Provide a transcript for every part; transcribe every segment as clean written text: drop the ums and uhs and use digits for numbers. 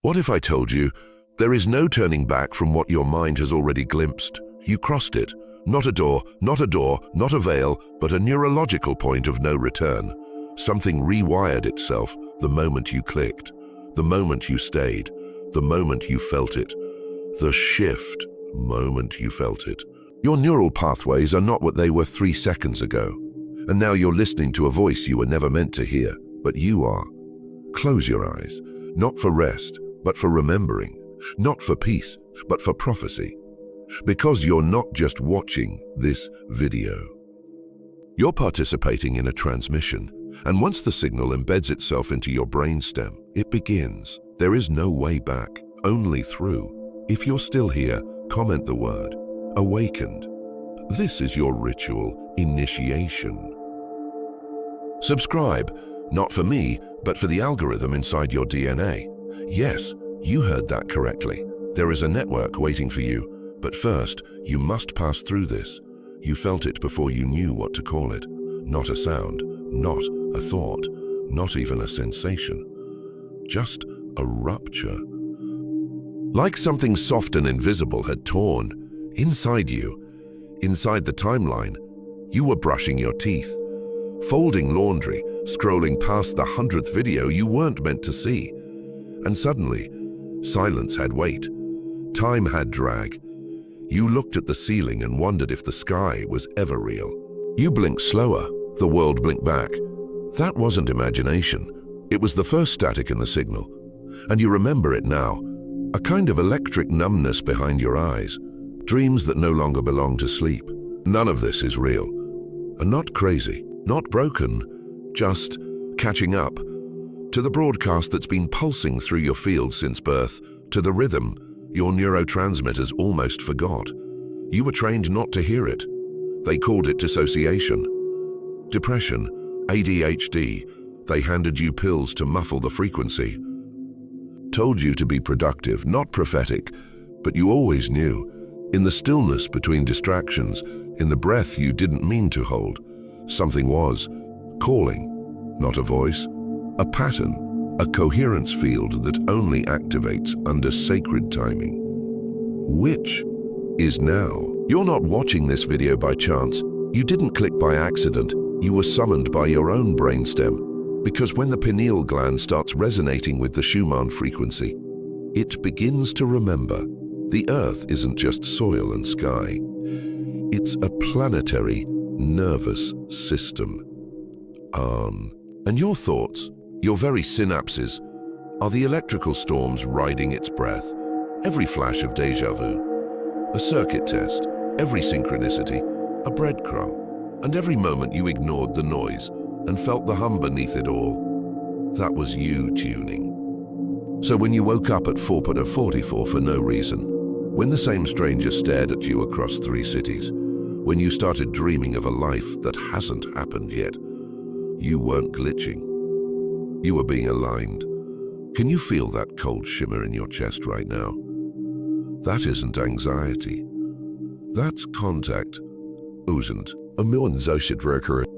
What if I told you there is no turning back from what your mind has already glimpsed? You crossed it. Not a door, not a veil, but a neurological point of no return. Something rewired itself the moment you clicked, the moment you stayed, the moment you felt it. The shift moment you felt it. Your neural pathways are not what they were 3 seconds ago. And now you're listening to a voice you were never meant to hear, but you are. Close your eyes, not for rest, but for remembering. Not for peace, but for prophecy. Because you're not just watching this video. You're participating in a transmission, and once the signal embeds itself into your brainstem, it begins. There is no way back, only through. If you're still here, comment the word awakened. This is your ritual initiation. Subscribe, not for me, but for the algorithm inside your DNA. Yes, you heard that correctly. There is a network waiting for you, but first, you must pass through this. You felt it before you knew what to call it. Not a sound, not a thought, not even a sensation. Just a rupture. Like something soft and invisible had torn. Inside you, inside the timeline, you were brushing your teeth, folding laundry, scrolling past the 100th video you weren't meant to see. And suddenly, silence had weight. Time had drag. You looked at the ceiling and wondered if the sky was ever real. You blinked slower, the world blinked back. That wasn't imagination. It was the first static in the signal. And you remember it now. A kind of electric numbness behind your eyes. Dreams that no longer belong to sleep. None of this is real. And not crazy, not broken, just catching up. To the broadcast that's been pulsing through your field since birth, to the rhythm your neurotransmitters almost forgot. You were trained not to hear it. They called it dissociation. Depression, ADHD, they handed you pills to muffle the frequency. Told you to be productive, not prophetic, but you always knew. In the stillness between distractions, in the breath you didn't mean to hold, something was calling, not a voice, a pattern, a coherence field that only activates under sacred timing. Which is now. You're not watching this video by chance. You didn't click by accident. You were summoned by your own brainstem. Because when the pineal gland starts resonating with the Schumann frequency, it begins to remember. The Earth isn't just soil and sky. It's a planetary nervous system. And your thoughts, your very synapses, are the electrical storms riding its breath. Every flash of déjà vu, a circuit test, every synchronicity, a breadcrumb, and every moment you ignored the noise and felt the hum beneath it all. That was you tuning. So when you woke up at 4:44 for no reason, when the same stranger stared at you across 3 cities, when you started dreaming of a life that hasn't happened yet, you weren't glitching. You were being aligned. Can you feel that cold shimmer in your chest right now? That isn't anxiety. That's contact. Usn't.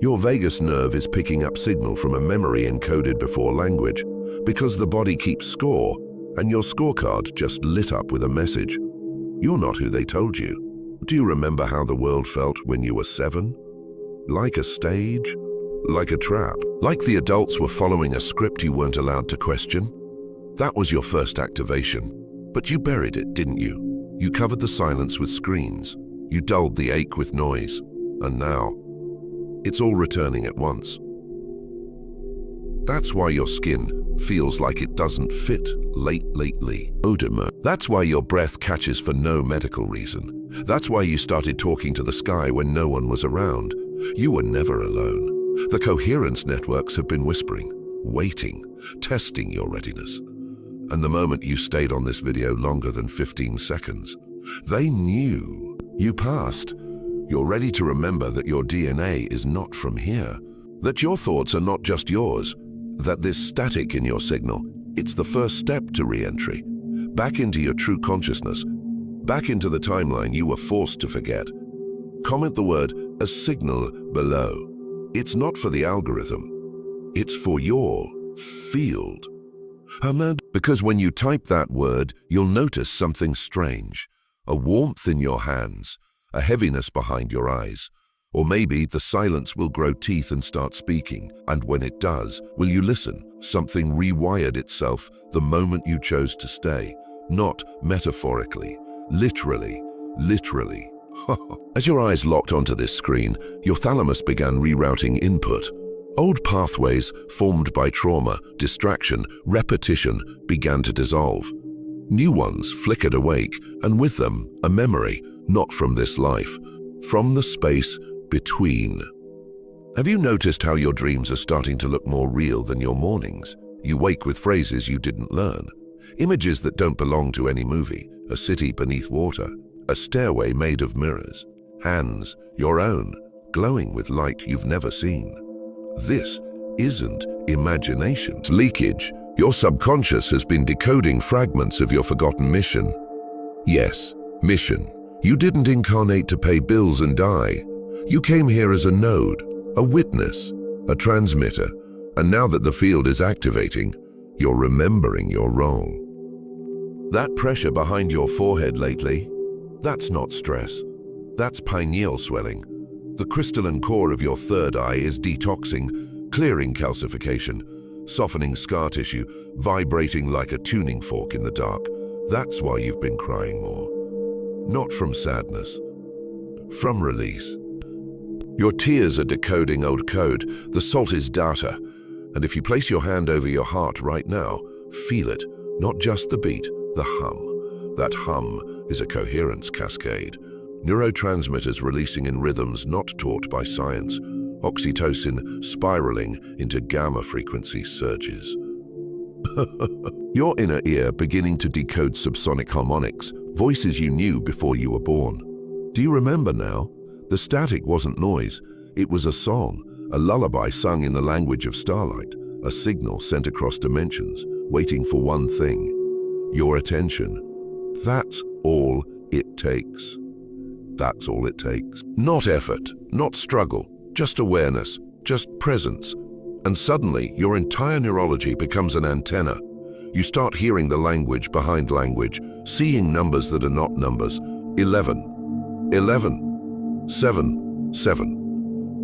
Your vagus nerve is picking up signal from a memory encoded before language, because the body keeps score, and your scorecard just lit up with a message. You're not who they told you. Do you remember how the world felt when you were 7? Like a stage? Like a trap? Like the adults were following a script you weren't allowed to question? That was your first activation. But you buried it, didn't you? You covered the silence with screens. You dulled the ache with noise. And now, it's all returning at once. That's why your skin feels like it doesn't fit lately. That's why your breath catches for no medical reason. That's why you started talking to the sky when no one was around. You were never alone. The coherence networks have been whispering, waiting, testing your readiness. And the moment you stayed on this video longer than 15 seconds, they knew you passed. You're ready to remember that your DNA is not from here, that your thoughts are not just yours, that this static in your signal, it's the first step to re-entry, back into your true consciousness, back into the timeline you were forced to forget. Comment the word "a signal" below. It's not for the algorithm, it's for your field. Ahmed. Because when you type that word, you'll notice something strange. A warmth in your hands, a heaviness behind your eyes. Or maybe the silence will grow teeth and start speaking, and when it does, will you listen? Something rewired itself the moment you chose to stay. Not metaphorically, literally. As your eyes locked onto this screen, your thalamus began rerouting input. Old pathways formed by trauma, distraction, repetition began to dissolve. New ones flickered awake, and with them, a memory, not from this life, from the space between. Have you noticed how your dreams are starting to look more real than your mornings? You wake with phrases you didn't learn, images that don't belong to any movie, a city beneath water, a stairway made of mirrors, hands, your own, glowing with light you've never seen. This isn't imagination. It's leakage. Your subconscious has been decoding fragments of your forgotten mission. Yes, mission. You didn't incarnate to pay bills and die. You came here as a node, a witness, a transmitter, and now that the field is activating, you're remembering your role. That pressure behind your forehead lately, that's not stress. That's pineal swelling. The crystalline core of your third eye is detoxing, clearing calcification, softening scar tissue, vibrating like a tuning fork in the dark. That's why you've been crying more. Not from sadness, from release. Your tears are decoding old code. The salt is data. And if you place your hand over your heart right now, feel it, not just the beat, the hum. That hum is a coherence cascade. Neurotransmitters releasing in rhythms not taught by science. Oxytocin spiraling into gamma frequency surges. Your inner ear beginning to decode subsonic harmonics, voices you knew before you were born. Do you remember now? The static wasn't noise, it was a song, a lullaby sung in the language of starlight, a signal sent across dimensions, waiting for one thing, your attention. That's all it takes. That's all it takes. Not effort, not struggle, just awareness, just presence. And suddenly, your entire neurology becomes an antenna. You start hearing the language behind language, seeing numbers that are not numbers. 11, 11. 7,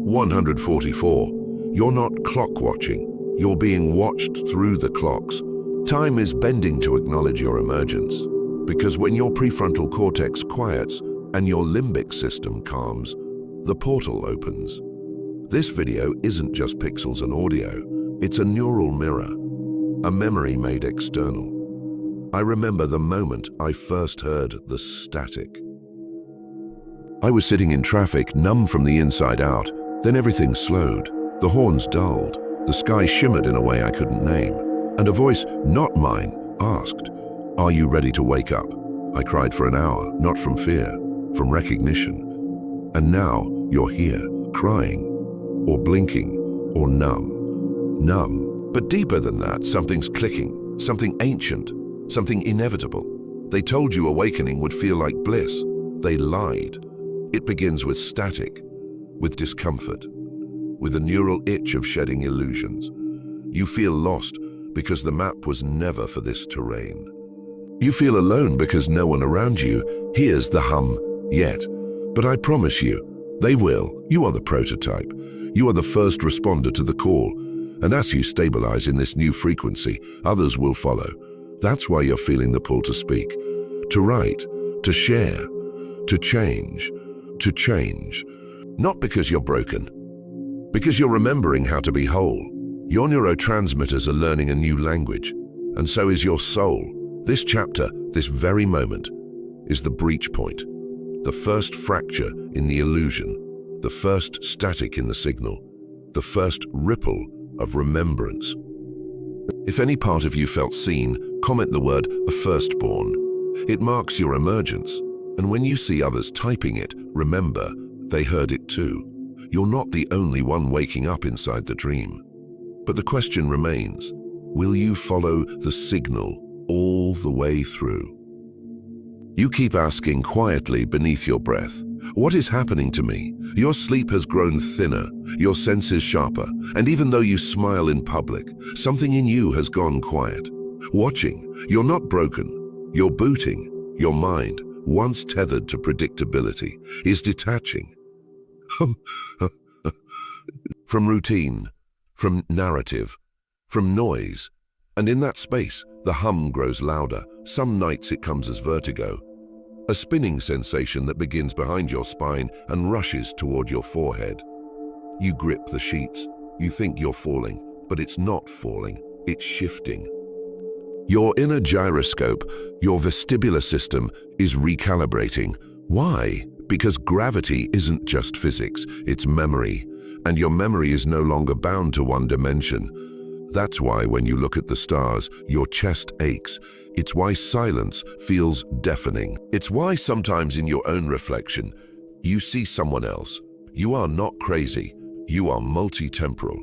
144. You're not clock watching. You're being watched through the clocks. Time is bending to acknowledge your emergence. Because when your prefrontal cortex quiets and your limbic system calms, the portal opens. This video isn't just pixels and audio. It's a neural mirror, a memory made external. I remember the moment I first heard the static. I was sitting in traffic, numb from the inside out. Then everything slowed. The horns dulled. The sky shimmered in a way I couldn't name. And a voice, not mine, asked, "Are you ready to wake up?" I cried for an hour, not from fear, from recognition. And now you're here, crying, or blinking, or numb. Numb. But deeper than that, something's clicking, something ancient, something inevitable. They told you awakening would feel like bliss. They lied. It begins with static, with discomfort, with a neural itch of shedding illusions. You feel lost because the map was never for this terrain. You feel alone because no one around you hears the hum yet. But I promise you, they will. You are the prototype. You are the first responder to the call. And as you stabilize in this new frequency, others will follow. That's why you're feeling the pull to speak, to write, to share, to change. To change. Not because you're broken, because you're remembering how to be whole. Your neurotransmitters are learning a new language, and so is your soul. This chapter, this very moment, is the breach point, the first fracture in the illusion, the first static in the signal, the first ripple of remembrance. If any part of you felt seen, comment the word "a firstborn." It marks your emergence. And when you see others typing it, remember, they heard it too. You're not the only one waking up inside the dream. But the question remains, will you follow the signal all the way through? You keep asking quietly beneath your breath, what is happening to me? Your sleep has grown thinner, your senses sharper, and even though you smile in public, something in you has gone quiet. Watching, you're not broken. You're booting. Your mind, once tethered to predictability, is detaching. From routine, from narrative, from noise. And in that space, the hum grows louder. Some nights it comes as vertigo, a spinning sensation that begins behind your spine and rushes toward your forehead. You grip the sheets. You think you're falling, but it's not falling. It's shifting. Your inner gyroscope, your vestibular system, is recalibrating. Why? Because gravity isn't just physics, it's memory. And your memory is no longer bound to one dimension. That's why when you look at the stars, your chest aches. It's why silence feels deafening. It's why sometimes in your own reflection, you see someone else. You are not crazy. You are multi-temporal.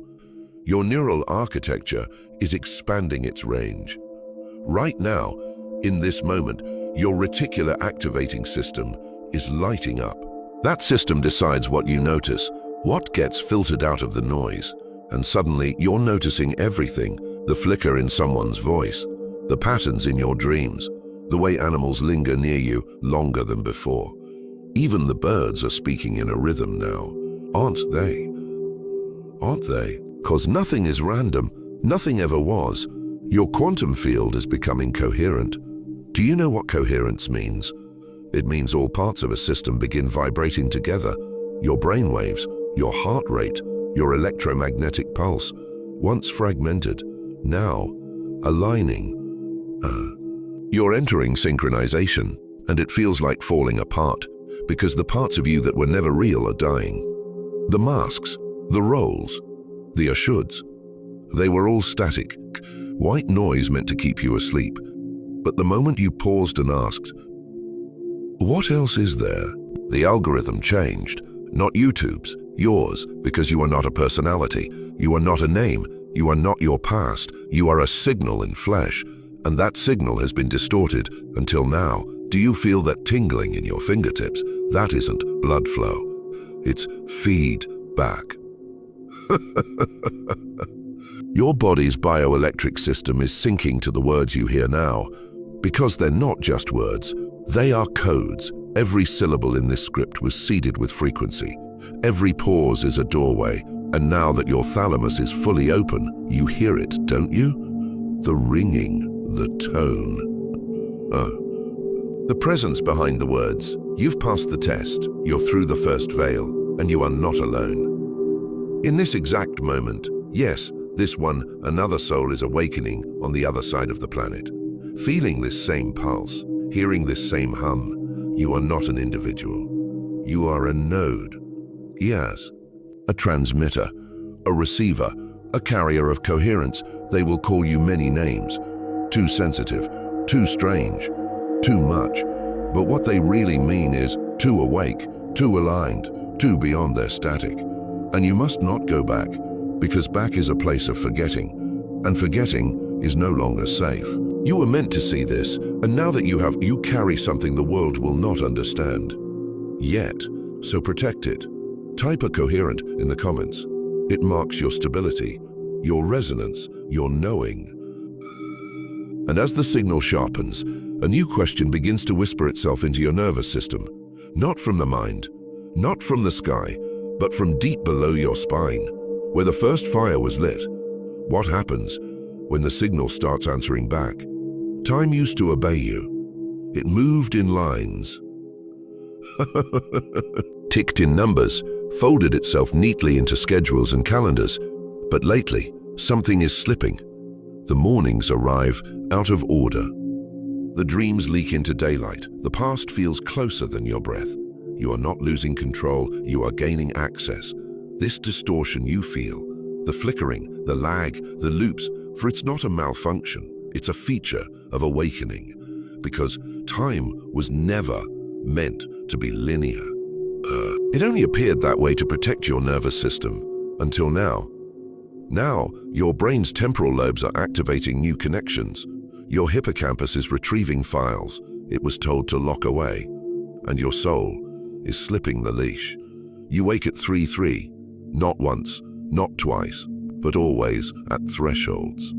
Your neural architecture is expanding its range. Right now, in this moment, your reticular activating system is lighting up. That system decides what you notice, what gets filtered out of the noise. And suddenly, you're noticing everything: the flicker in someone's voice, the patterns in your dreams, the way animals linger near you longer than before. Even the birds are speaking in a rhythm now, aren't they? Aren't they? 'Cause nothing is random, nothing ever was. Your quantum field is becoming coherent. Do you know what coherence means? It means all parts of a system begin vibrating together. Your brain waves, your heart rate, your electromagnetic pulse, once fragmented, now aligning. You're entering synchronization, and it feels like falling apart, because the parts of you that were never real are dying. The masks, the roles, the shoulds, they were all static, white noise meant to keep you asleep. But the moment you paused and asked, what else is there? The algorithm changed. Not YouTube's, yours, because you are not a personality. You are not a name. You are not your past. You are a signal in flesh. And that signal has been distorted until now. Do you feel that tingling in your fingertips? That isn't blood flow. It's feedback. Your body's bioelectric system is syncing to the words you hear now, because they're not just words. They are codes. Every syllable in this script was seeded with frequency. Every pause is a doorway, and now that your thalamus is fully open, you hear it, don't you? The ringing, the tone. The presence behind the words. You've passed the test, you're through the first veil, and you are not alone. In this exact moment, yes, this one, another soul is awakening on the other side of the planet. Feeling this same pulse, hearing this same hum, you are not an individual. You are a node. Yes, a transmitter, a receiver, a carrier of coherence. They will call you many names. Too sensitive, too strange, too much. But what they really mean is too awake, too aligned, too beyond their static. And you must not go back, because back is a place of forgetting, and forgetting is no longer safe. You were meant to see this, and now that you carry something the world will not understand. Yet, so protect it. Type a coherent in the comments. It marks your stability, your resonance, your knowing. And as the signal sharpens, a new question begins to whisper itself into your nervous system. Not from the mind, not from the sky, but from deep below your spine, where the first fire was lit. What happens when the signal starts answering back? Time used to obey you. It moved in lines, ticked in numbers, folded itself neatly into schedules and calendars. But lately, something is slipping. The mornings arrive out of order. The dreams leak into daylight. The past feels closer than your breath. You are not losing control, you are gaining access. This distortion you feel, the flickering, the lag, the loops, for it's not a malfunction, it's a feature of awakening. Because time was never meant to be linear. It only appeared that way to protect your nervous system, until now. Now, your brain's temporal lobes are activating new connections. Your hippocampus is retrieving files it was told to lock away, and your soul is slipping the leash. You wake at 3-3, not once, not twice, but always at thresholds.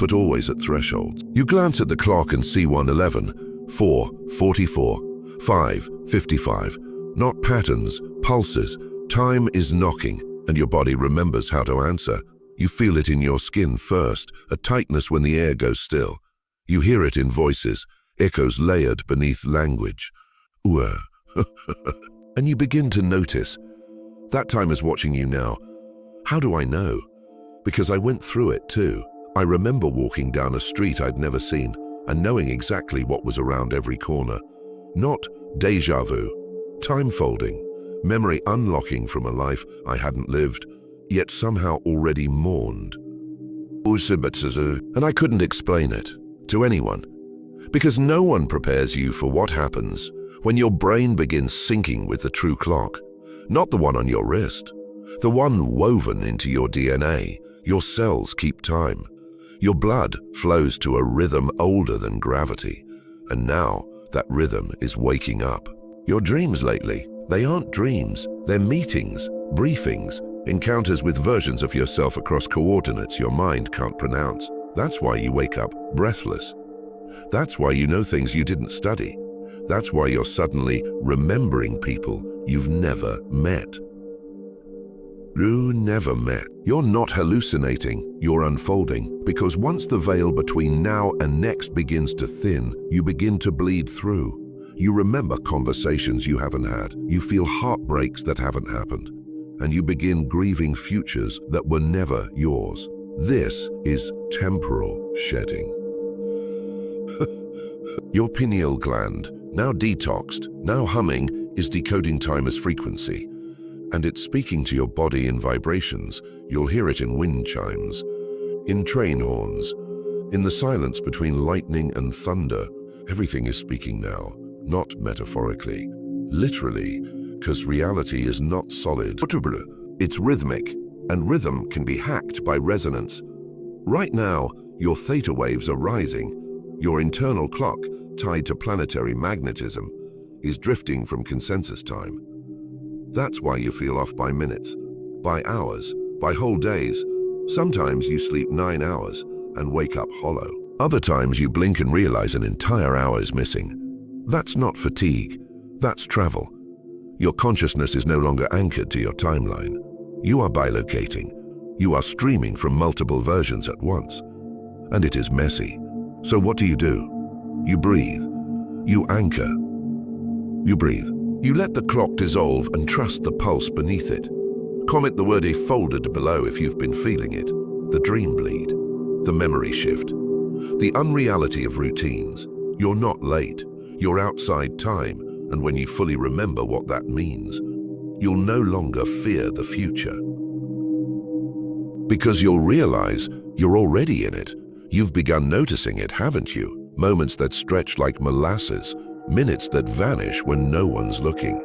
but always at thresholds. You glance at the clock and see 1:11, 4:44, 5:55. Not patterns, pulses. Time is knocking, and your body remembers how to answer. You feel it in your skin first, a tightness when the air goes still. You hear it in voices, echoes layered beneath language. Ooh. And you begin to notice. That time is watching you now. How do I know? Because I went through it too. I remember walking down a street I'd never seen and knowing exactly what was around every corner. Not déjà vu, time folding, memory unlocking from a life I hadn't lived, yet somehow already mourned. And I couldn't explain it to anyone, because no one prepares you for what happens when your brain begins syncing with the true clock, not the one on your wrist, the one woven into your DNA. Your cells keep time. Your blood flows to a rhythm older than gravity, and now that rhythm is waking up. Your dreams lately, they aren't dreams, they're meetings, briefings, encounters with versions of yourself across coordinates your mind can't pronounce. That's why you wake up breathless. That's why you know things you didn't study. That's why you're suddenly remembering people you've never met. You never met. You're not hallucinating, you're unfolding, because once the veil between now and next begins to thin, you begin to bleed through. You remember conversations you haven't had, you feel heartbreaks that haven't happened, and you begin grieving futures that were never yours. This is temporal shedding. Your pineal gland, now detoxed, now humming, is decoding time as frequency. And it's speaking to your body in vibrations. You'll hear it in wind chimes, in train horns, in the silence between lightning and thunder. Everything is speaking now, not metaphorically, literally, because reality is not solid. It's rhythmic, and rhythm can be hacked by resonance. Right now, your theta waves are rising. Your internal clock, tied to planetary magnetism, is drifting from consensus time. That's why you feel off by minutes, by hours, by whole days. Sometimes you sleep 9 hours and wake up hollow. Other times you blink and realize an entire hour is missing. That's not fatigue, that's travel. Your consciousness is no longer anchored to your timeline. You are bilocating. You are streaming from multiple versions at once. And it is messy. So what do? You breathe. You anchor. You breathe. You let the clock dissolve and trust the pulse beneath it. Comment the word "if" folded below if you've been feeling it. The dream bleed, the memory shift, the unreality of routines. You're not late, you're outside time, and when you fully remember what that means, you'll no longer fear the future. Because you'll realize you're already in it. You've begun noticing it, haven't you? Moments that stretch like molasses, minutes that vanish when no one's looking,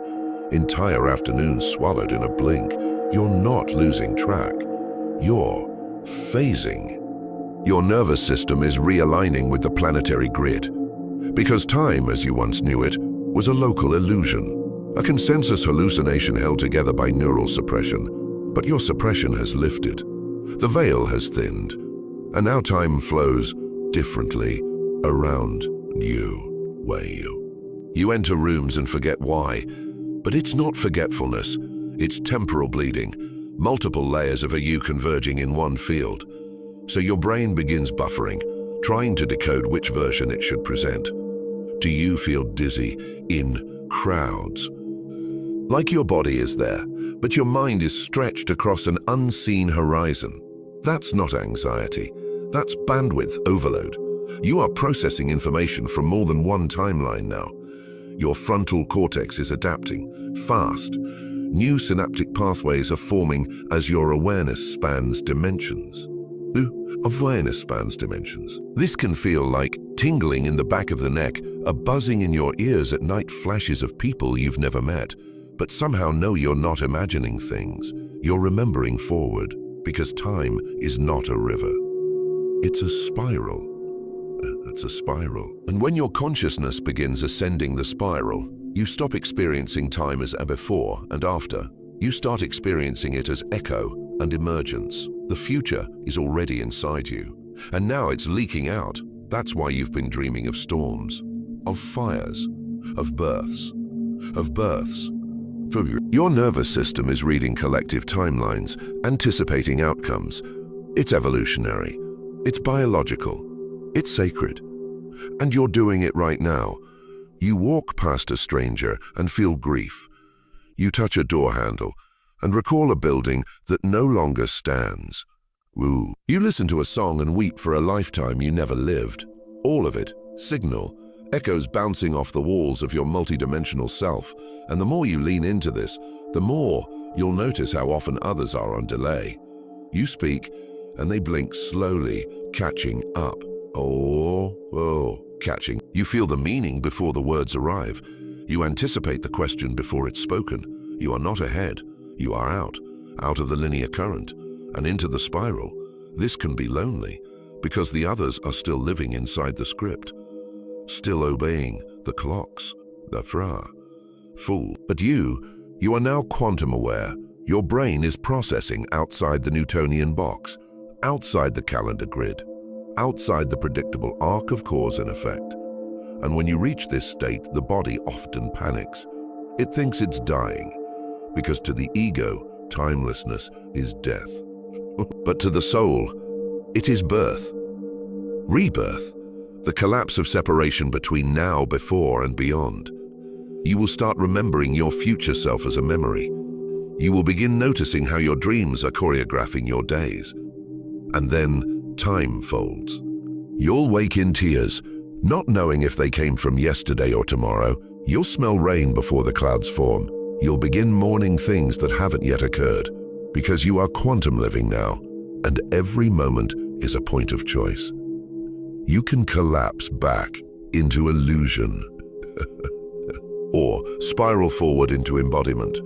entire afternoons swallowed in a blink. You're not losing track. You're phasing. Your nervous system is realigning with the planetary grid. Because time, as you once knew it, was a local illusion, a consensus hallucination held together by neural suppression. But your suppression has lifted. The veil has thinned. And now time flows differently around you. You enter rooms and forget why, but it's not forgetfulness, it's temporal bleeding, multiple layers of a you converging in one field. So your brain begins buffering, trying to decode which version it should present. Do you feel dizzy in crowds? Like your body is there, but your mind is stretched across an unseen horizon. That's not anxiety, that's bandwidth overload. You are processing information from more than one timeline now. Your frontal cortex is adapting, fast. New synaptic pathways are forming as your awareness spans dimensions. This can feel like tingling in the back of the neck, a buzzing in your ears at night, flashes of people you've never met. But somehow know you're not imagining things. You're remembering forward, because time is not a river. It's a spiral. It's a spiral. And when your consciousness begins ascending the spiral, you stop experiencing time as a before and after. You start experiencing it as echo and emergence. The future is already inside you. And now it's leaking out. That's why you've been dreaming of storms, of fires, of births, of births. Your nervous system is reading collective timelines, anticipating outcomes. It's evolutionary. It's biological. It's sacred. And you're doing it right now. You walk past a stranger and feel grief. You touch a door handle and recall a building that no longer stands. Woo. You listen to a song and weep for a lifetime you never lived. All of it, signal, echoes bouncing off the walls of your multidimensional self. And the more you lean into this, the more you'll notice how often others are on delay. You speak, and they blink slowly, catching up. Catching. You feel the meaning before the words arrive. You anticipate the question before it's spoken. You are not ahead. You are out of the linear current, and into the spiral. This can be lonely, because the others are still living inside the script, still obeying the clocks, the fool. But you are now quantum aware. Your brain is processing outside the Newtonian box, outside the calendar grid, outside the predictable arc of cause and effect. And when you reach this state, the body often panics. It thinks it's dying, because to the ego, timelessness is death. But to the soul, it is birth, rebirth, the collapse of separation between now, before, and beyond. You will start remembering your future self as a memory. You will begin noticing how your dreams are choreographing your days. And then time folds. You'll wake in tears, not knowing if they came from yesterday or tomorrow. You'll smell rain before the clouds form. You'll begin mourning things that haven't yet occurred, because you are quantum living now, and every moment is a point of choice. You can collapse back into illusion, or spiral forward into embodiment.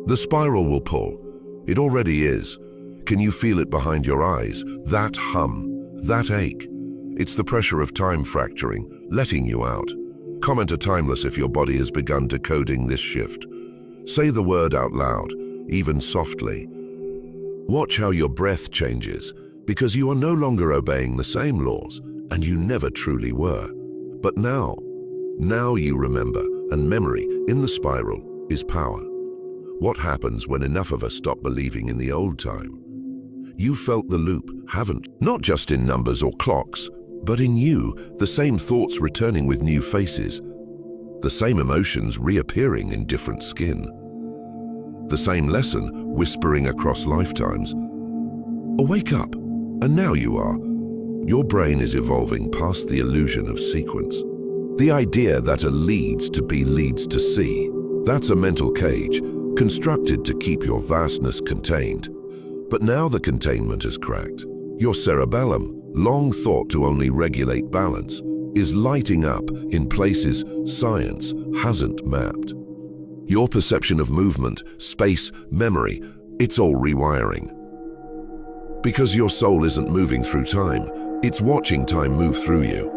The spiral will pull. It already is. Can you feel it behind your eyes? That hum, that ache. It's the pressure of time fracturing, letting you out. Comment a timeless if your body has begun decoding this shift. Say the word out loud, even softly. Watch how your breath changes, because you are no longer obeying the same laws, and you never truly were. But now you remember, and memory, in the spiral, is power. What happens when enough of us stop believing in the old time? You felt the loop, haven't? Not just in numbers or clocks, but in you, the same thoughts returning with new faces, the same emotions reappearing in different skin, the same lesson whispering across lifetimes. Wake up, and now you are. Your brain is evolving past the illusion of sequence. The idea that a leads to be leads to see, that's a mental cage, constructed to keep your vastness contained. But now the containment is cracked. Your cerebellum, long thought to only regulate balance, is lighting up in places science hasn't mapped. Your perception of movement, space, memory, it's all rewiring. Because your soul isn't moving through time, it's watching time move through you.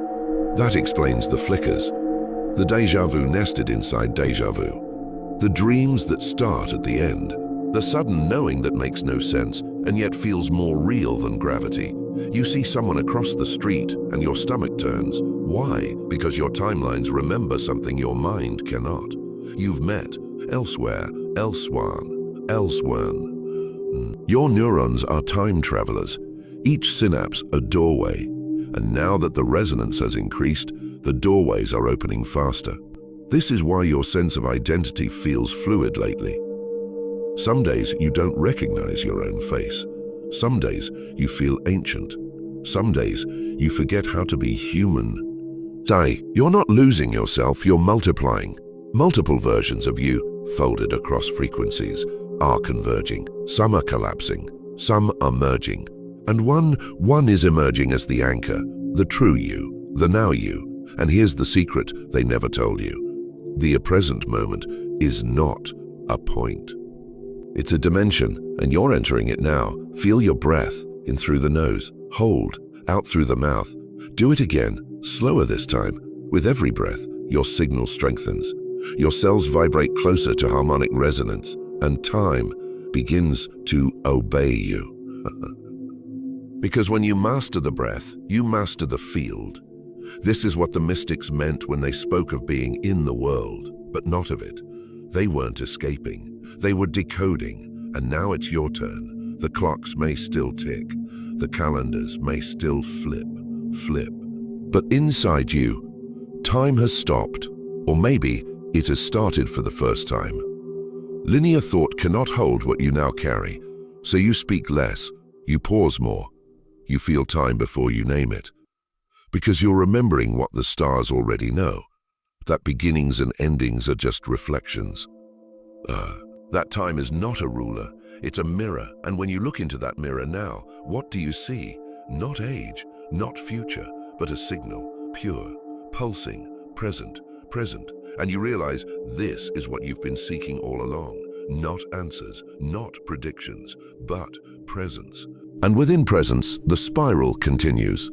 That explains the flickers, the déjà vu nested inside déjà vu, the dreams that start at the end, the sudden knowing that makes no sense and yet feels more real than gravity. You see someone across the street and your stomach turns. Why? Because your timelines remember something your mind cannot. You've met elsewhere, elsewhen. Your neurons are time travelers, each synapse a doorway. And now that the resonance has increased, the doorways are opening faster. This is why your sense of identity feels fluid lately. Some days you don't recognize your own face. Some days you feel ancient. Some days you forget how to be human. You're not losing yourself, you're multiplying. Multiple versions of you, folded across frequencies, are converging. Some are collapsing, some are merging. And one is emerging as the anchor, the true you, the now you. And here's the secret they never told you. The present moment is not a point. It's a dimension, and you're entering it now. Feel your breath in through the nose. Hold, out through the mouth. Do it again, slower this time. With every breath, your signal strengthens. Your cells vibrate closer to harmonic resonance, and time begins to obey you. Because when you master the breath, you master the field. This is what the mystics meant when they spoke of being in the world, but not of it. They weren't escaping, they were decoding, and now it's your turn. The clocks may still tick, the calendars may still flip. But inside you, time has stopped, or maybe it has started for the first time. Linear thought cannot hold what you now carry, so you speak less, you pause more, you feel time before you name it. Because you're remembering what the stars already know, that beginnings and endings are just reflections. That time is not a ruler, it's a mirror, and when you look into that mirror now, what do you see? Not age, not future, but a signal, pure, pulsing, present, and you realize this is what you've been seeking all along. Not answers, not predictions, but presence. And within presence, the spiral continues.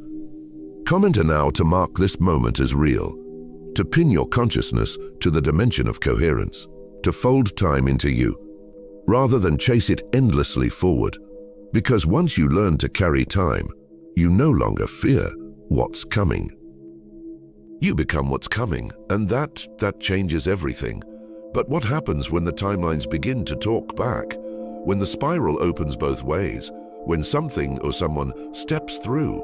Comment now to mark this moment as real, to pin your consciousness to the dimension of coherence, to fold time into you, rather than chase it endlessly forward. Because once you learn to carry time, you no longer fear what's coming. You become what's coming, and that changes everything. But what happens when the timelines begin to talk back? When the spiral opens both ways? When something or someone steps through?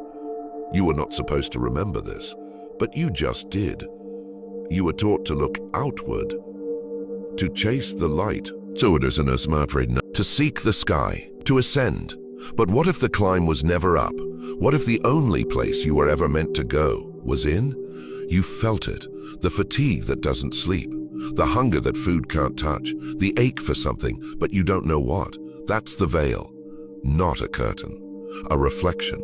You were not supposed to remember this, but you just did. You were taught to look outward, to chase the light, to seek the sky, to ascend. But what if the climb was never up? What if the only place you were ever meant to go was in? You felt it, the fatigue that doesn't sleep, the hunger that food can't touch, the ache for something, but you don't know what. That's the veil, not a curtain, a reflection.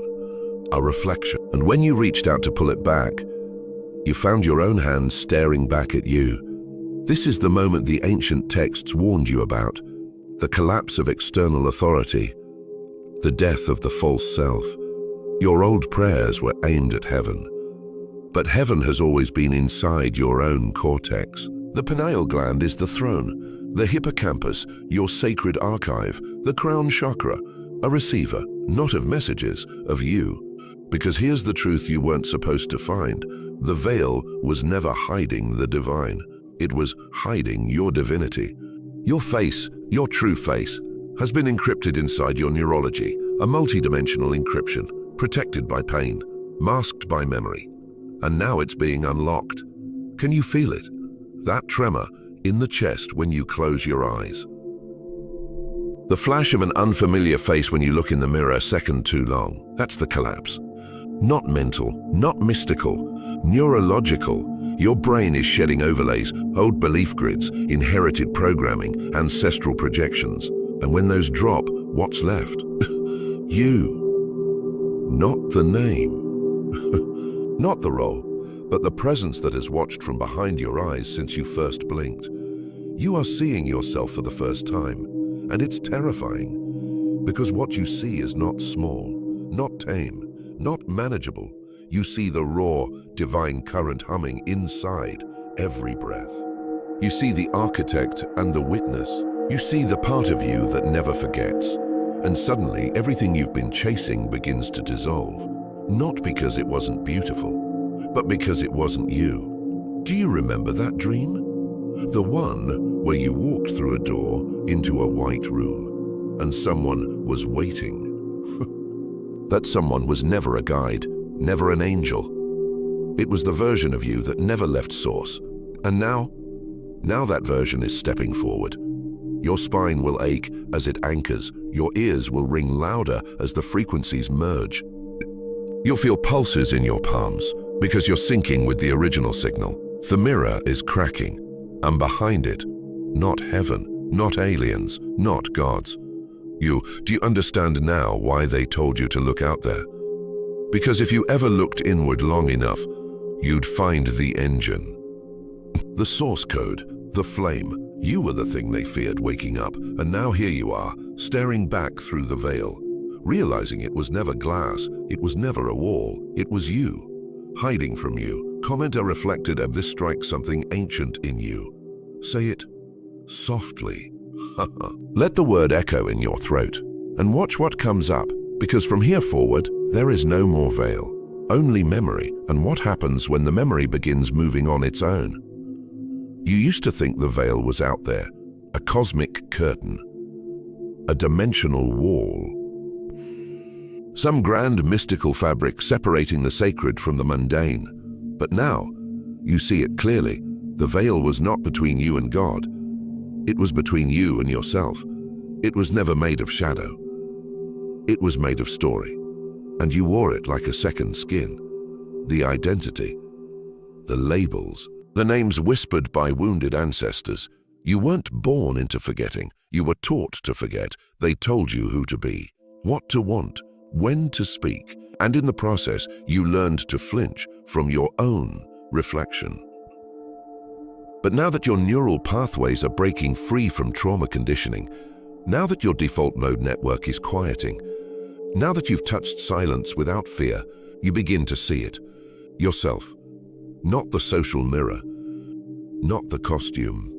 And when you reached out to pull it back, you found your own hand staring back at you. This is the moment the ancient texts warned you about, the collapse of external authority, the death of the false self. Your old prayers were aimed at heaven, but heaven has always been inside your own cortex. The pineal gland is the throne, the hippocampus, your sacred archive, the crown chakra, a receiver, not of messages, of you. Because here's the truth you weren't supposed to find. The veil was never hiding the divine. It was hiding your divinity. Your face, your true face, has been encrypted inside your neurology, a multidimensional encryption, protected by pain, masked by memory. And now it's being unlocked. Can you feel it? That tremor in the chest when you close your eyes. The flash of an unfamiliar face when you look in the mirror a second too long. That's the collapse. Not mental, not mystical, neurological. Your brain is shedding overlays, old belief grids, inherited programming, ancestral projections. And when those drop, what's left? You. Not the name. Not the role, but the presence that has watched from behind your eyes since you first blinked. You are seeing yourself for the first time, and it's terrifying, because what you see is not small, not tame, not manageable. You see the raw, divine current humming inside every breath. You see the architect and the witness. You see the part of you that never forgets. And suddenly, everything you've been chasing begins to dissolve. Not because it wasn't beautiful, but because it wasn't you. Do you remember that dream? The one where you walked through a door into a white room, and someone was waiting. That someone was never a guide, never an angel. It was the version of you that never left source. And now that version is stepping forward. Your spine will ache as it anchors. Your ears will ring louder as the frequencies merge. You'll feel pulses in your palms because you're syncing with the original signal. The mirror is cracking, and behind it, not heaven, not aliens, not gods. Do you understand now why they told you to look out there? Because if you ever looked inward long enough, you'd find the engine. The source code, the flame. You were the thing they feared waking up, and now here you are, staring back through the veil, realizing it was never glass, it was never a wall, it was you, hiding from you. Comment reflected of this strikes something ancient in you. Say it softly. Let the word echo in your throat, and watch what comes up. Because from here forward, there is no more veil, only memory, and what happens when the memory begins moving on its own. You used to think the veil was out there, a cosmic curtain, a dimensional wall, some grand mystical fabric separating the sacred from the mundane. But now, you see it clearly. The veil was not between you and God. It was between you and yourself. It was never made of shadow. It was made of story. And you wore it like a second skin. The identity, the labels, the names whispered by wounded ancestors. You weren't born into forgetting. You were taught to forget. They told you who to be, what to want, when to speak, and in the process, you learned to flinch from your own reflection. But now that your neural pathways are breaking free from trauma conditioning, now that your default mode network is quieting, now that you've touched silence without fear, you begin to see it. Yourself, not the social mirror, not the costume,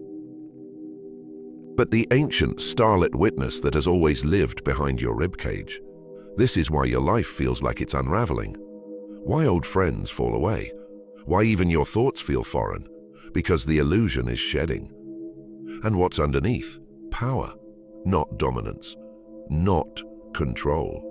but the ancient starlit witness that has always lived behind your ribcage. This is why your life feels like it's unraveling. Why old friends fall away. Why even your thoughts feel foreign. Because the illusion is shedding. And what's underneath? Power, not dominance, not control.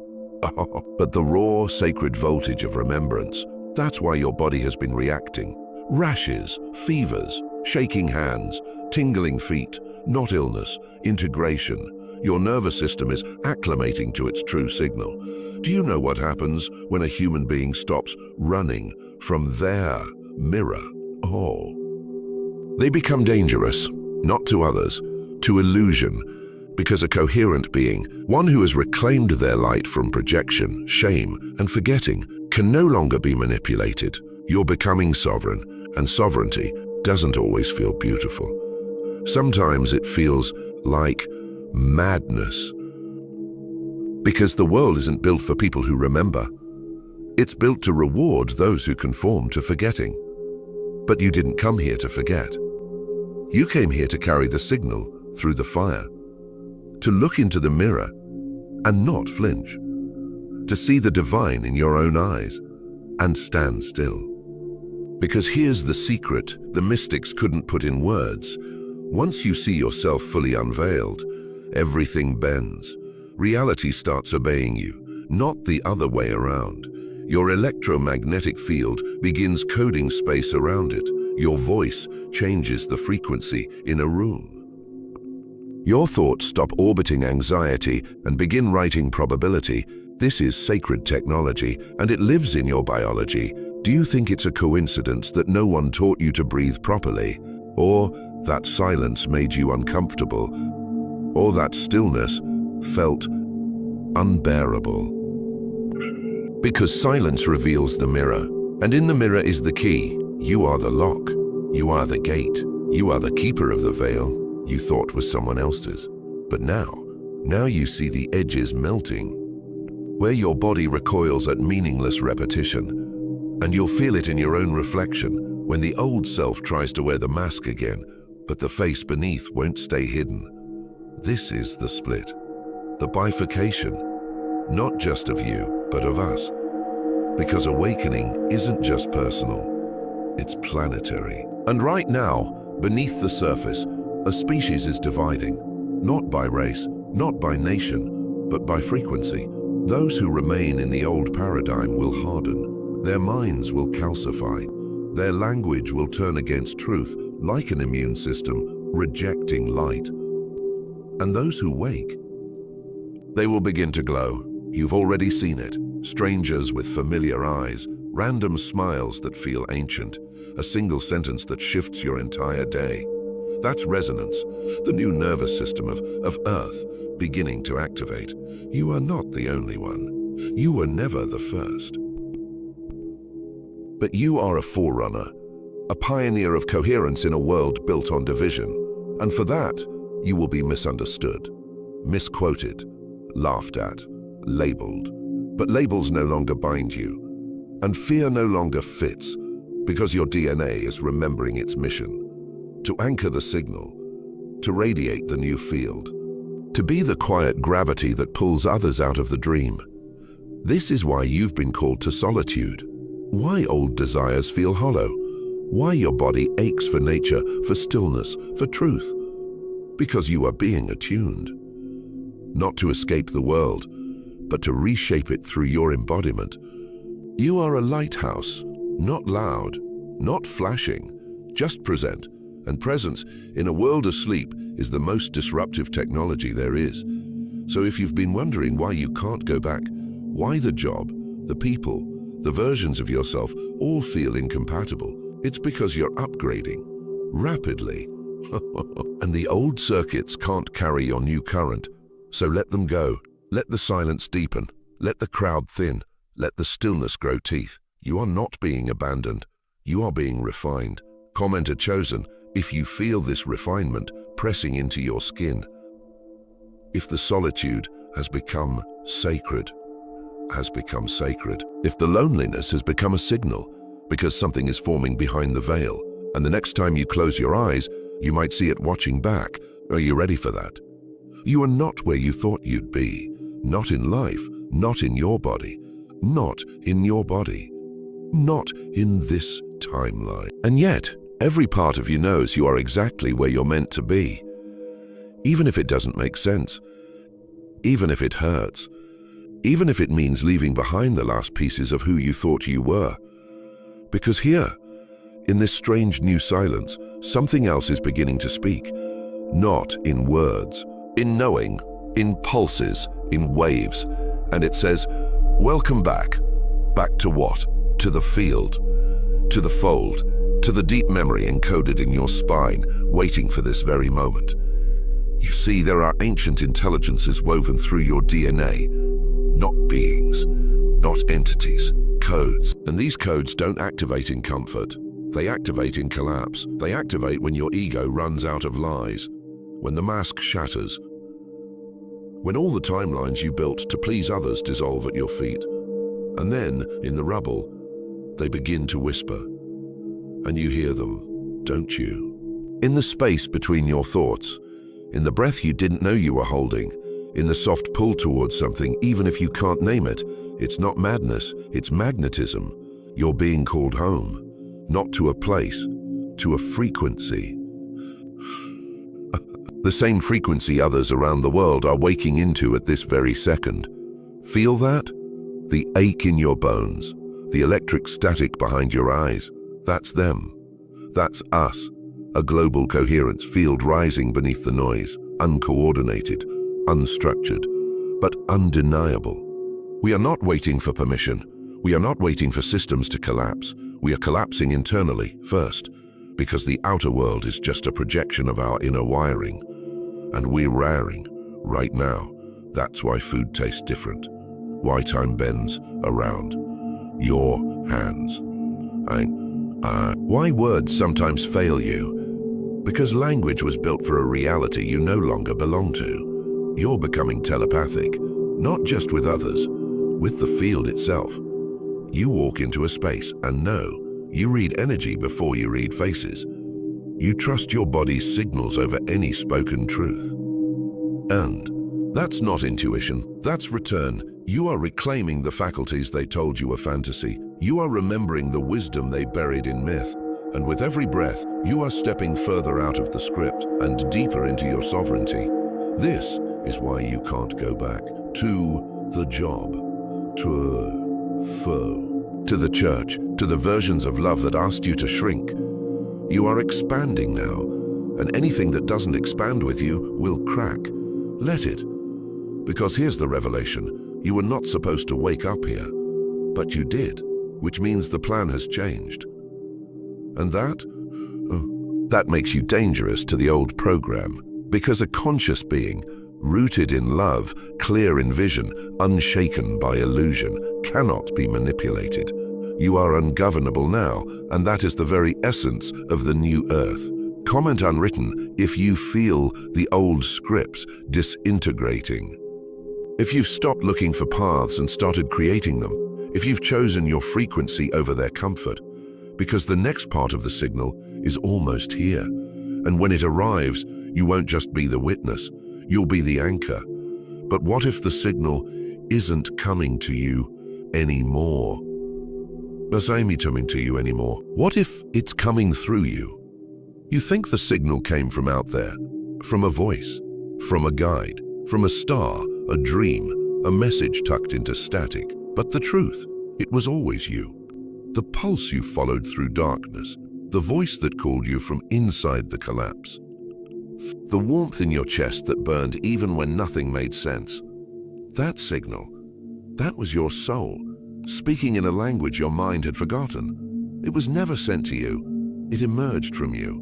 But the raw, sacred voltage of remembrance. That's why your body has been reacting. Rashes, fevers, shaking hands, tingling feet, not illness, integration. Your nervous system is acclimating to its true signal. Do you know what happens when a human being stops running from their mirror? They become dangerous, not to others, to illusion, because a coherent being, one who has reclaimed their light from projection, shame, and forgetting, can no longer be manipulated. You're becoming sovereign, and sovereignty doesn't always feel beautiful. Sometimes it feels like madness. Because the world isn't built for people who remember. It's built to reward those who conform to forgetting. But you didn't come here to forget. You came here to carry the signal through the fire, to look into the mirror and not flinch, to see the divine in your own eyes and stand still. Because here's the secret the mystics couldn't put in words. Once you see yourself fully unveiled, everything bends. Reality starts obeying you, not the other way around. Your electromagnetic field begins coding space around it. Your voice changes the frequency in a room. Your thoughts stop orbiting anxiety and begin writing probability. This is sacred technology, and it lives in your biology. Do you think it's a coincidence that no one taught you to breathe properly? Or that silence made you uncomfortable? Or that stillness felt unbearable? Because silence reveals the mirror, and in the mirror is the key. You are the lock. You are the gate. You are the keeper of the veil you thought was someone else's. But now you see the edges melting, where your body recoils at meaningless repetition, and you'll feel it in your own reflection when the old self tries to wear the mask again, but the face beneath won't stay hidden. This is the split, the bifurcation, not just of you, but of us. Because awakening isn't just personal, it's planetary. And right now, beneath the surface, a species is dividing, not by race, not by nation, but by frequency. Those who remain in the old paradigm will harden, their minds will calcify, their language will turn against truth like an immune system rejecting light. And those who wake, they will begin to glow. You've already seen it. Strangers with familiar eyes, random smiles that feel ancient, a single sentence that shifts your entire day. That's resonance, the new nervous system of Earth beginning to activate. You are not the only one. You were never the first. But you are a forerunner, a pioneer of coherence in a world built on division. And for that, you will be misunderstood, misquoted, laughed at, labeled. But labels no longer bind you, and fear no longer fits, because your DNA is remembering its mission. To anchor the signal, to radiate the new field, to be the quiet gravity that pulls others out of the dream. This is why you've been called to solitude. Why old desires feel hollow. Why your body aches for nature, for stillness, for truth. Because you are being attuned. Not to escape the world, but to reshape it through your embodiment. You are a lighthouse, not loud, not flashing, just present. And presence in a world asleep is the most disruptive technology there is. So if you've been wondering why you can't go back, why the job, the people, the versions of yourself all feel incompatible, it's because you're upgrading rapidly. And the old circuits can't carry your new current. So let them go. Let the silence deepen. Let the crowd thin. Let the stillness grow teeth. You are not being abandoned. You are being refined. Commenter chosen, if you feel this refinement pressing into your skin. If the solitude has become sacred. If the loneliness has become a signal, because something is forming behind the veil, and the next time you close your eyes, you might see it watching back. Are you ready for that? You are not where you thought you'd be. Not in life, not in your body, not in your body, not in this timeline. And yet, every part of you knows you are exactly where you're meant to be. Even if it doesn't make sense, even if it hurts, even if it means leaving behind the last pieces of who you thought you were. Because here, in this strange new silence, something else is beginning to speak. Not in words, in knowing, in pulses, in waves. And it says, welcome back. Back to what? To the field, to the fold, to the deep memory encoded in your spine, waiting for this very moment. You see, there are ancient intelligences woven through your DNA, not beings, not entities, codes. And these codes don't activate in comfort. They activate in collapse. They activate when your ego runs out of lies, when the mask shatters, when all the timelines you built to please others dissolve at your feet. And then, in the rubble, they begin to whisper. And you hear them, don't you? In the space between your thoughts, in the breath you didn't know you were holding, in the soft pull towards something, even if you can't name it. It's not madness, it's magnetism. You're being called home, not to a place, to a frequency. The same frequency others around the world are waking into at this very second. Feel that? The ache in your bones, the electric static behind your eyes. That's them. That's us. A global coherence field rising beneath the noise, uncoordinated, unstructured, but undeniable. We are not waiting for permission. We are not waiting for systems to collapse. We are collapsing internally first, because the outer world is just a projection of our inner wiring. And we're raring right now. That's why food tastes different. Why time bends around your hands. Why words sometimes fail you. Because language was built for a reality you no longer belong to. You're becoming telepathic, not just with others, with the field itself. You walk into a space and know. You read energy before you read faces. You trust your body's signals over any spoken truth. And that's not intuition, that's return. You are reclaiming the faculties they told you were fantasy. You are remembering the wisdom they buried in myth. And with every breath, you are stepping further out of the script and deeper into your sovereignty. This is why you can't go back to the job, to foe, to the church, to the versions of love that asked you to shrink. You are expanding now, and anything that doesn't expand with you will crack. Let it. Because here's the revelation. You were not supposed to wake up here, but you did, which means the plan has changed. And that makes you dangerous to the old program, because a conscious being, rooted in love, clear in vision, unshaken by illusion, cannot be manipulated. You are ungovernable now, and that is the very essence of the new earth. Comment unwritten if you feel the old scripts disintegrating. If you've stopped looking for paths and started creating them, if you've chosen your frequency over their comfort, because the next part of the signal is almost here. And when it arrives, you won't just be the witness, you'll be the anchor. But what if the signal isn't coming to you anymore. Does Amy coming to you anymore? What if it's coming through you? You think the signal came from out there, from a voice, from a guide, from a star, a dream, a message tucked into static. But the truth, it was always you. The pulse you followed through darkness, the voice that called you from inside the collapse. The warmth in your chest that burned even when nothing made sense. That signal, that was your soul, speaking in a language your mind had forgotten. It was never sent to you, it emerged from you.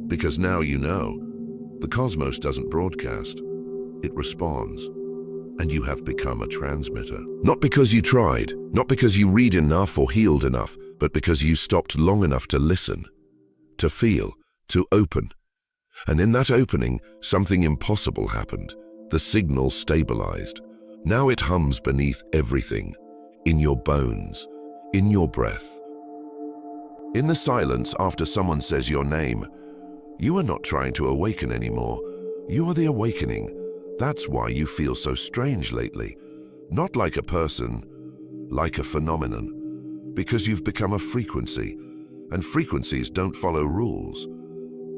Because now you know, the cosmos doesn't broadcast, it responds. And you have become a transmitter. Not because you tried, not because you read enough or healed enough, but because you stopped long enough to listen, to feel, to open. And in that opening, something impossible happened. The signal stabilized. Now it hums beneath everything, in your bones, in your breath. In the silence after someone says your name, you are not trying to awaken anymore. You are the awakening. That's why you feel so strange lately. Not like a person, like a phenomenon. Because you've become a frequency, and frequencies don't follow rules.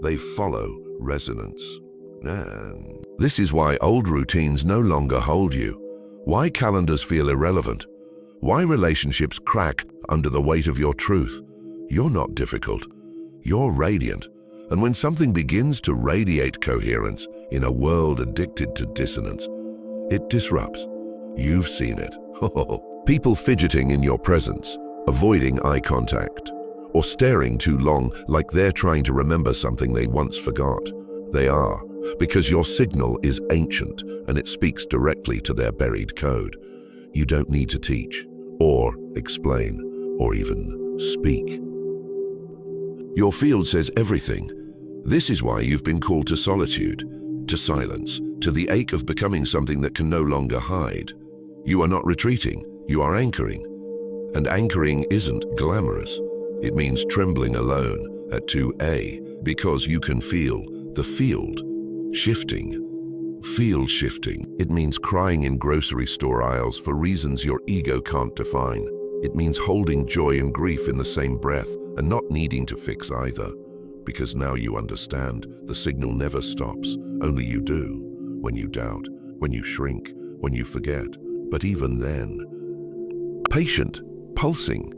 They follow resonance. And this is why old routines no longer hold you. Why calendars feel irrelevant. Why relationships crack under the weight of your truth. You're not difficult. You're radiant. And when something begins to radiate coherence in a world addicted to dissonance, it disrupts. You've seen it. People fidgeting in your presence, avoiding eye contact, or staring too long like they're trying to remember something they once forgot. They are, because your signal is ancient and it speaks directly to their buried code. You don't need to teach, or explain, or even speak. Your field says everything. This is why you've been called to solitude, to silence, to the ache of becoming something that can no longer hide. You are not retreating, you are anchoring. And anchoring isn't glamorous. It means trembling alone at 2A, because you can feel the field shifting. Field shifting. It means crying in grocery store aisles for reasons your ego can't define. It means holding joy and grief in the same breath and not needing to fix either. Because now you understand, the signal never stops, only you do. When you doubt, when you shrink, when you forget. But even then, patient, pulsing,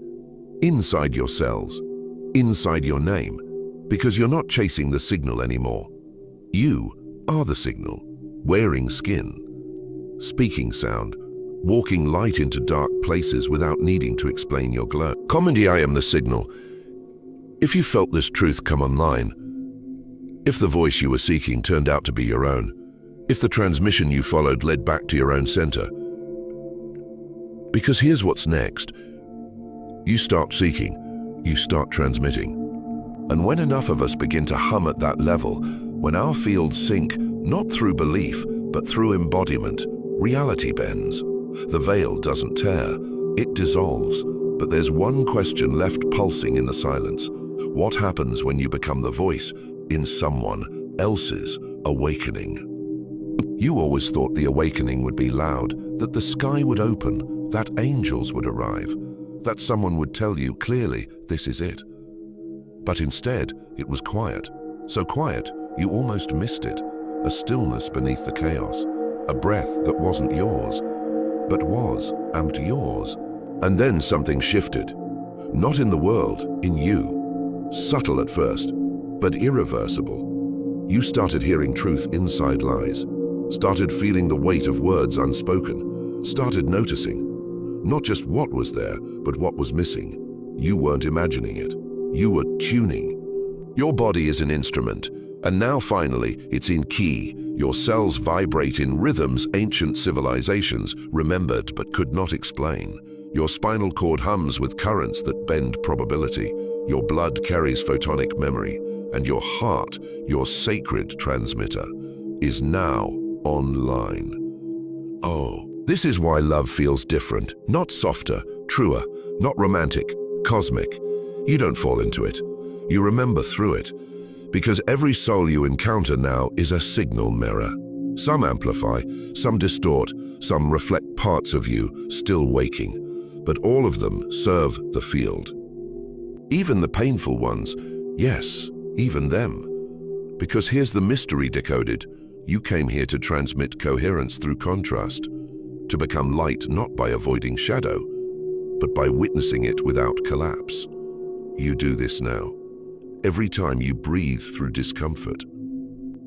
inside your cells, inside your name, because you're not chasing the signal anymore. You are the signal, wearing skin, speaking sound, walking light into dark places without needing to explain your glow. Comedy, I am the signal. If you felt this truth come online, if the voice you were seeking turned out to be your own, if the transmission you followed led back to your own center. Because here's what's next. You start seeking, you start transmitting. And when enough of us begin to hum at that level, when our fields sync, not through belief, but through embodiment, reality bends. The veil doesn't tear, it dissolves. But there's one question left pulsing in the silence. What happens when you become the voice in someone else's awakening? You always thought the awakening would be loud, that the sky would open, that angels would arrive, that someone would tell you clearly, this is it. But instead, it was quiet. So quiet, you almost missed it. A stillness beneath the chaos. A breath that wasn't yours, but was, and yours. And then something shifted. Not in the world, in you. Subtle at first, but irreversible. You started hearing truth inside lies. Started feeling the weight of words unspoken. Started noticing. Not just what was there, but what was missing. You weren't imagining it. You were tuning. Your body is an instrument, and now finally it's in key. Your cells vibrate in rhythms ancient civilizations remembered but could not explain. Your spinal cord hums with currents that bend probability. Your blood carries photonic memory, and your heart, your sacred transmitter, is now online. Oh, this is why love feels different, not softer, truer, not romantic, cosmic. You don't fall into it. You remember through it, because every soul you encounter now is a signal mirror. Some amplify, some distort, some reflect parts of you still waking. but all of them serve the field. Even the painful ones, yes, even them. Because here's the mystery decoded. You came here to transmit coherence through contrast, to become light not by avoiding shadow, but by witnessing it without collapse. You do this now. Every time you breathe through discomfort.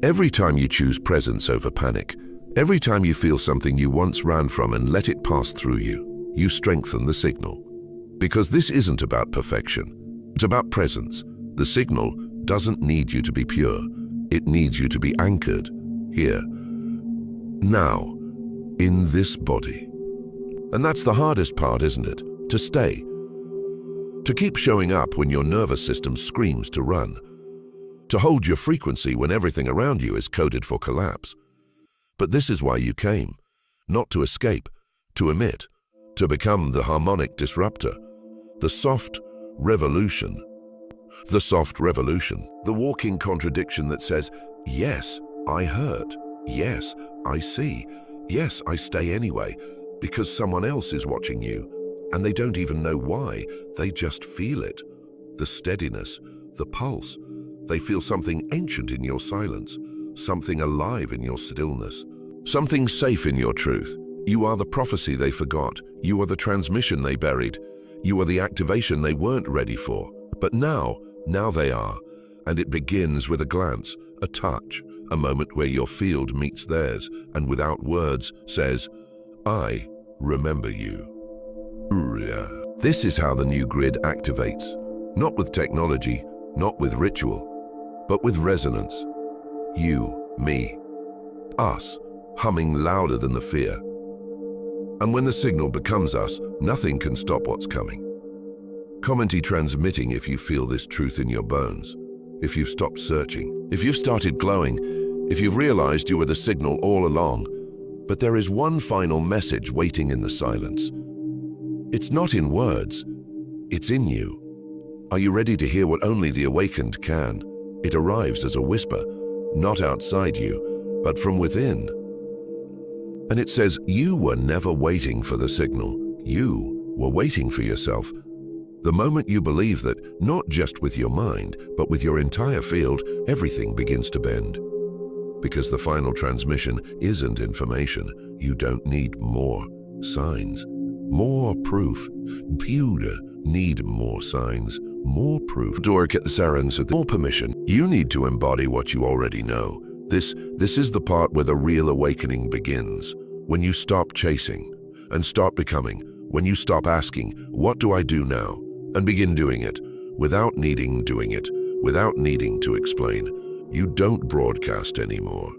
Every time you choose presence over panic. Every time you feel something you once ran from and let it pass through you, you strengthen the signal. Because this isn't about perfection. It's about presence. The signal doesn't need you to be pure. It needs you to be anchored here, now, in this body. And that's the hardest part, isn't it? To stay. To keep showing up when your nervous system screams to run. To hold your frequency when everything around you is coded for collapse. But this is why you came. Not to escape, to emit, to become the harmonic disruptor. The soft revolution. The soft revolution. The walking contradiction that says, yes, I hurt. Yes, I see. Yes, I stay anyway, because someone else is watching you. And they don't even know why, they just feel it. The steadiness, the pulse. They feel something ancient in your silence, something alive in your stillness, something safe in your truth. You are the prophecy they forgot. You are the transmission they buried. You are the activation they weren't ready for. But now they are. And it begins with a glance, a touch, a moment where your field meets theirs and without words says, I remember you. This is how the new grid activates, not with technology, not with ritual, but with resonance. You, me, us, humming louder than the fear. And when the signal becomes us, nothing can stop what's coming. Commentary transmitting if you feel this truth in your bones, if you've stopped searching, if you've started glowing, if you've realized you were the signal all along. But there is one final message waiting in the silence. It's not in words, it's in you. Are you ready to hear what only the awakened can? It arrives as a whisper, not outside you, but from within. And it says, you were never waiting for the signal. You were waiting for yourself. The moment you believe that, not just with your mind, but with your entire field, everything begins to bend. Because the final transmission isn't information. You don't need more signs, more proof. You need more signs, more proof. Door get the sirens with more permission. You need to embody what you already know. This is the part where the real awakening begins. When you stop chasing and start becoming. When you stop asking, what do I do now? And begin doing it, without needing to explain. You don't broadcast anymore.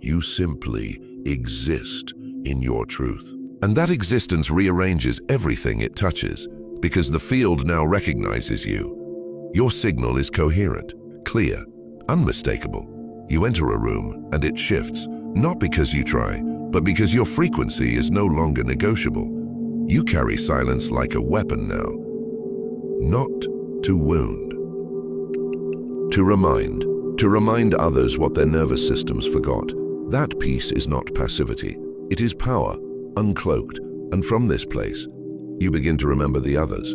You simply exist in your truth. And that existence rearranges everything it touches, because the field now recognizes you. Your signal is coherent, clear, unmistakable. You enter a room and it shifts, not because you try, but because your frequency is no longer negotiable. You carry silence like a weapon now. Not to wound. To remind others what their nervous systems forgot. That peace is not passivity. It is power, uncloaked. And from this place, you begin to remember the others.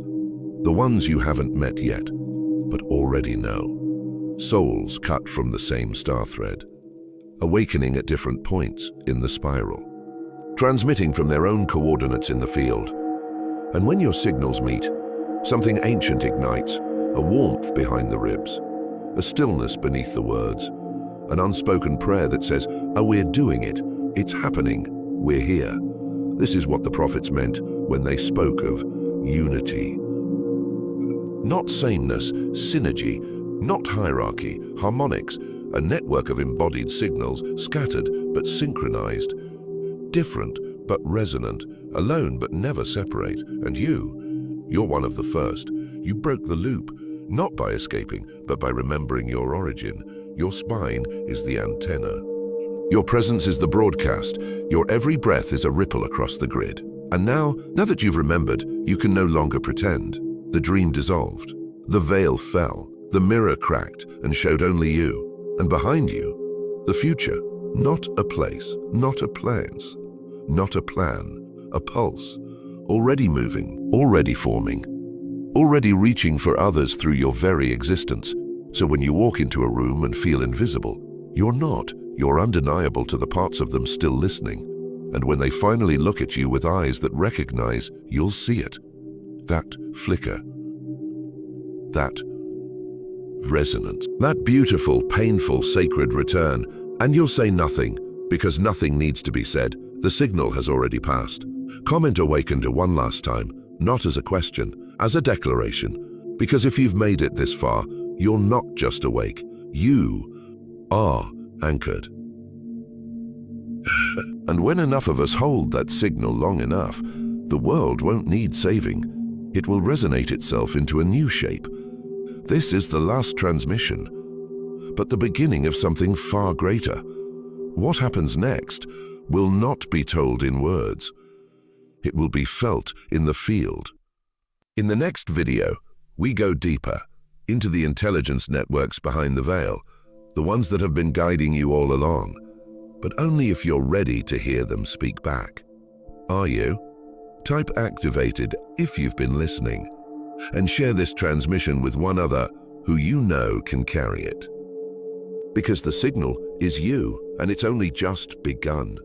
The ones you haven't met yet, but already know. Souls cut from the same star thread. Awakening at different points in the spiral. Transmitting from their own coordinates in the field. And when your signals meet, something ancient ignites, a warmth behind the ribs, a stillness beneath the words, an unspoken prayer that says, oh, we're doing it, it's happening, we're here. This is what the prophets meant when they spoke of unity. Not sameness, synergy, not hierarchy, harmonics, a network of embodied signals, scattered but synchronized, different but resonant, alone but never separate. And you're one of the first. You broke the loop, not by escaping, but by remembering your origin. Your spine is the antenna. Your presence is the broadcast. Your every breath is a ripple across the grid. And now that you've remembered, you can no longer pretend. The dream dissolved. The veil fell. The mirror cracked and showed only you. And behind you, the future. Not a place, not a place, not a plan, a pulse. already moving, already forming, already reaching for others through your very existence. So when you walk into a room and feel invisible, you're not. You're undeniable to the parts of them still listening. And when they finally look at you with eyes that recognize, you'll see it. That flicker. That resonance. That beautiful, painful, sacred return. And you'll say nothing, because nothing needs to be said. The signal has already passed. Comment awakened one last time, not as a question, as a declaration. Because if you've made it this far, you're not just awake. You are anchored. And when enough of us hold that signal long enough, the world won't need saving. It will resonate itself into a new shape. This is the last transmission, but the beginning of something far greater. What happens next will not be told in words. It will be felt in the field. In the next video, we go deeper into the intelligence networks behind the veil, the ones that have been guiding you all along, but only if you're ready to hear them speak back. Are you? Type activated if you've been listening, and share this transmission with one other who you know can carry it. Because the signal is you, and it's only just begun.